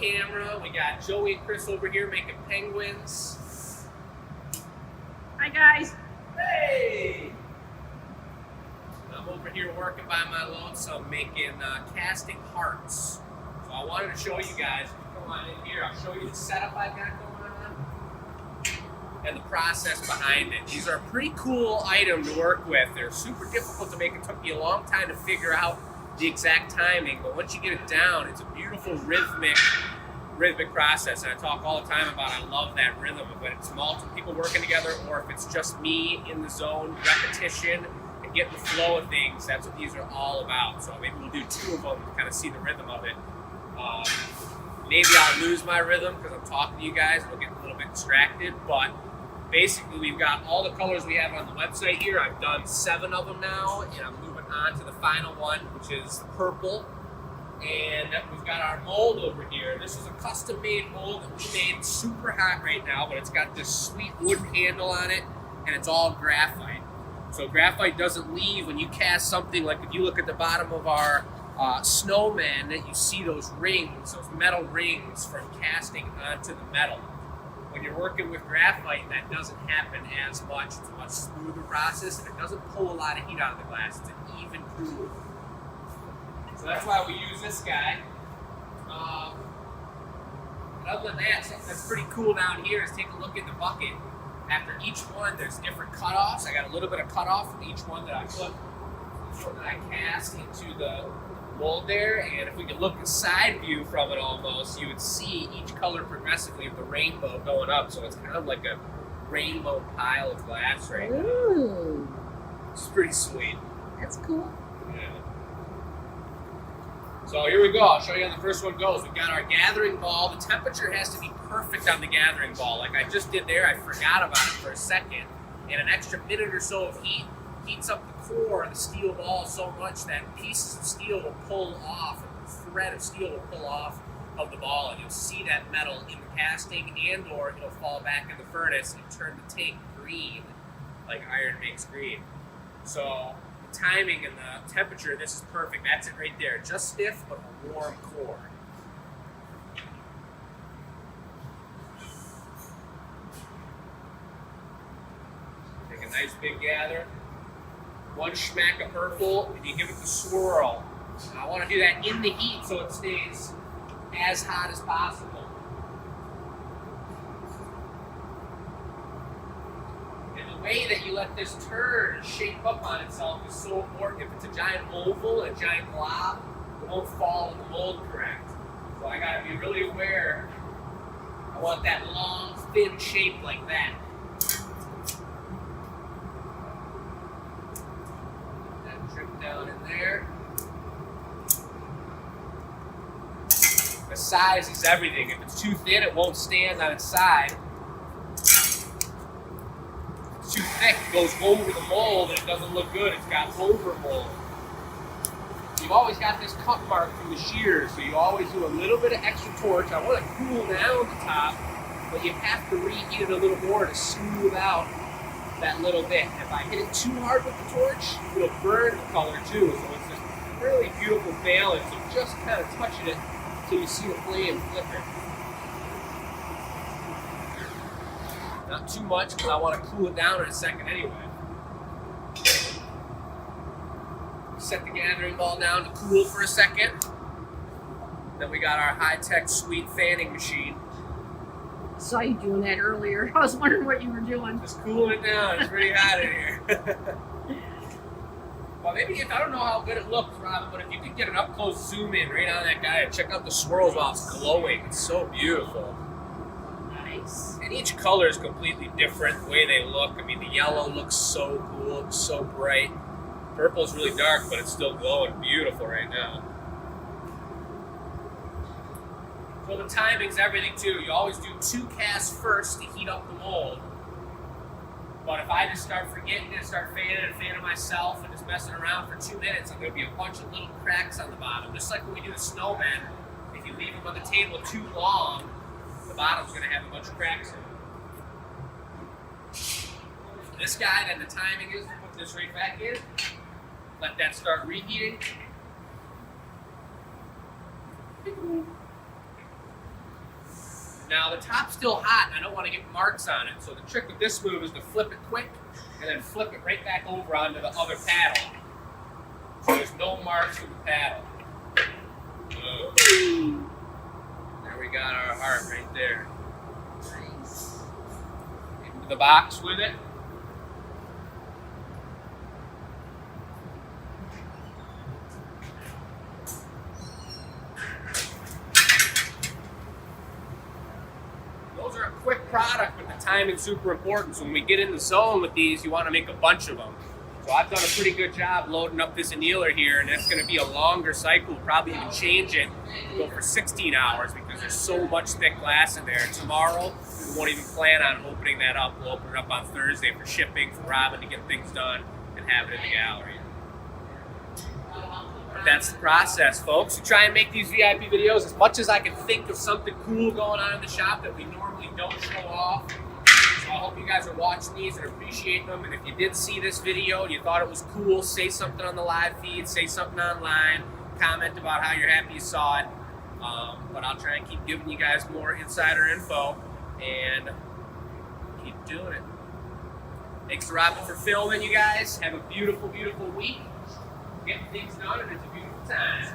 camera. We got Joey and Chris over here making penguins. Hi guys. Hey! I'm over here working by my lonesome making casting hearts. So I wanted to show you guys. Come on in here. I'll show you the setup I've got going on and the process behind it. These are a pretty cool item to work with. They're super difficult to make. It took me a long time to figure out the exact timing, but once you get it down, it's a beautiful rhythmic process. And I talk all the time about I love that rhythm of when it's multiple people working together or if it's just me in the zone, repetition, and getting the flow of things. That's what these are all about. So maybe we'll do 2 of them to kind of see the rhythm of it. Maybe I'll lose my rhythm because I'm talking to you guys and we'll get a little bit distracted, but basically we've got all the colors we have on the website here. I've done 7 of them now, and I'm moving on to the final one, which is the purple. And we've got our mold over here. This is a custom-made mold that we made super hot right now, but it's got this sweet wooden handle on it, and it's all graphite. So graphite doesn't leave when you cast something. Like if you look at the bottom of our snowman, that you see those rings, those metal rings from casting onto the metal. When you're working with graphite, that doesn't happen as much. It's a much smoother process, and it doesn't pull a lot of heat out of the glass. It's an even groove. So that's why we use this guy. And other than that, something that's pretty cool down here is take a look at the bucket. After each one, there's different cutoffs. I got a little bit of cutoff from each one that I put, each one that I cast into the mold there. And if we could look a side view from it almost, you would see each color progressively of the rainbow going up. So it's kind of like a rainbow pile of glass right now. Ooh. It's pretty sweet. That's cool. Yeah. So here we go. I'll show you how the first one goes. We've got our gathering ball. The temperature has to be perfect on the gathering ball. Like I just did there, I forgot about it for a second. And an extra minute or so of heat heats up the core of the steel ball so much that pieces of steel will pull off, a thread of steel will pull off of the ball, and you'll see that metal in the casting, and or it'll fall back in the furnace and turn the tank green, like iron makes green. So the timing and the temperature, this is perfect. That's it right there. Just stiff, but a warm core. Take a nice big gather. 1 schmack of purple, and you give it the swirl. And I want to do that in the heat so it stays as hot as possible. And the way that you let this turn and shape up on itself is so important. If it's a giant oval, a giant blob, it won't fall in the mold correct. So I got to be really aware. I want that long, thin shape like that. Drip down in there. The size is everything. If it's too thin, it won't stand on its side. If it's too thick, it goes over the mold and it doesn't look good. It's got over mold. You've always got this cut mark from the shears, so you always do a little bit of extra torch. I want to cool down the top, but you have to reheat it a little more to smooth out that little bit. If I hit it too hard with the torch, it'll burn the color too. So it's this really beautiful balance of just kind of touching it until you see the flame flicker. Not too much because I want to cool it down in a second anyway. Set the gathering ball down to cool for a second. Then we got our high-tech sweet fanning machine. Saw you doing that earlier. I was wondering what you were doing. Just cooling it down. It's pretty hot in here. Well, maybe if I don't know how good it looks, Robin, but if you could get an up-close zoom in right on that guy and check out the swirls while it's glowing, it's so beautiful. Nice. And each color is completely different the way they look. I mean, the yellow looks so cool. It's so bright. Purple is really dark, but it's still glowing beautiful right now. So the timing's everything too. You always do 2 casts first to heat up the mold. But if I just start forgetting and start fanning myself and just messing around for 2 minutes, I'm going to be a bunch of little cracks on the bottom. Just like when we do the snowman, if you leave them on the table too long, the bottom's going to have a bunch of cracks in it. This guy, then the timing is to put this right back in, let that start reheating. Now the top's still hot and I don't want to get marks on it. So the trick with this move is to flip it quick and then flip it right back over onto the other paddle. So there's no marks with the paddle. There we got our heart right there. Nice. Into the box with it. Those are a quick product, but the timing's super important. So when we get in the zone with these, you want to make a bunch of them. So I've done a pretty good job loading up this annealer here, and that's going to be a longer cycle. We'll probably even change it, go for 16 hours because there's so much thick glass in there. Tomorrow, we won't even plan on opening that up. We'll open it up on Thursday for shipping, for Robin to get things done and have it in the gallery. But that's the process, folks. We try and make these VIP videos as much as I can think of something cool going on in the shop that we normally don't show off. So I hope you guys are watching these and appreciate them. And if you did see this video and you thought it was cool, say something on the live feed, say something online, comment about how you're happy you saw it. But I'll try and keep giving you guys more insider info and keep doing it. Thanks to Robin for filming, you guys. Have a beautiful, beautiful week. Getting things done, and it's a beautiful time.